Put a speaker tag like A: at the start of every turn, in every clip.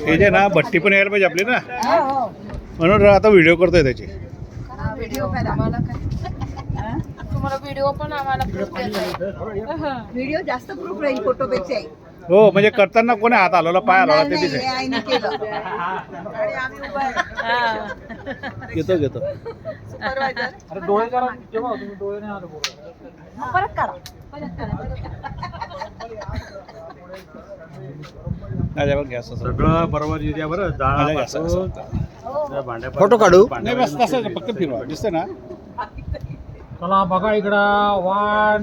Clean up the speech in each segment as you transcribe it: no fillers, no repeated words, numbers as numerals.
A: हे जे ना भट्टी पण यायला पाहिजे आपली ना, म्हणून आता व्हिडिओ करतोय त्याची.
B: तुम्हाला व्हिडिओ पण आम्हाला
C: व्हिडिओ जास्त प्रूफ राहील फोटोपेक्षा.
A: हो, म्हणजे करताना कोणी हात हलवला, पाय हलवला ते दिसेल.
C: आईने केलं आणि आम्ही उभा आहे.
A: घेतो घेतो.
D: अरे डोळे जरा जेव्हा तुम्ही डोळे नाही आले बरोबर.
C: परत काढा, परत काढा.
A: माझ्या बघ गॅस
D: सगळं बरोबर येते बरं
A: फोटो काढू नाही, बस तसं फक्त फिरवा, दिसतं ना.
D: चला बघा इकडं 1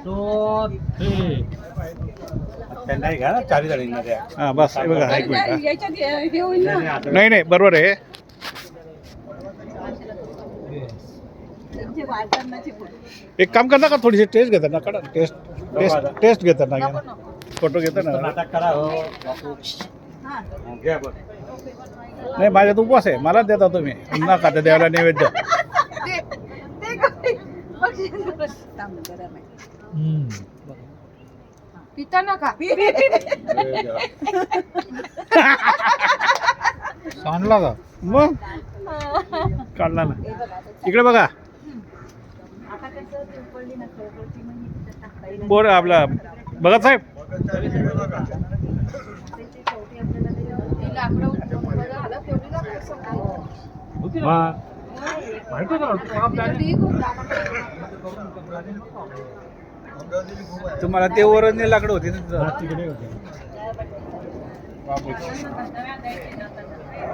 D: 2 3.
A: त्यांना घ्या ना, चारी जणींमध्ये. हां बस, हे बघा, एक मिनिट.
C: याच्यात हे होईल ना.
A: नाही नाही, बरोबर आहे.
C: त्यांचे वाढतानाचे फोटो.
A: एक काम करता का, थोडीशी टेस्ट घेतात ना, काढा टेस्ट टेस्ट घेतात ना, फोटो घेतात ना.
C: हां.
A: नाही, माझ्यात उपवास आहे, मला देता तुम्ही न खाता द्यायला नैवेद्य.
C: ते काय? थांब जरा नाही.
B: पिता नका.
D: सांडला का
A: मग काढला ना. इकडे बघा,
C: आता कसं पिंपळली ना खळखळती म्हणजे तिथं टाकता येईल.
A: बोर आपला बघा साहेब.
C: ते शेवटी आपल्याला ते
B: ती लाकडं उचलून बघा, आला तेवढी लाकडं संपली.
D: होती ना माहिती होतं ना आपल्याला
B: ठीक होता.
A: तुम्हाला ते ओरंजने लाकडं होती ना तिथं.
D: तिकडे होते.
A: बाबूची.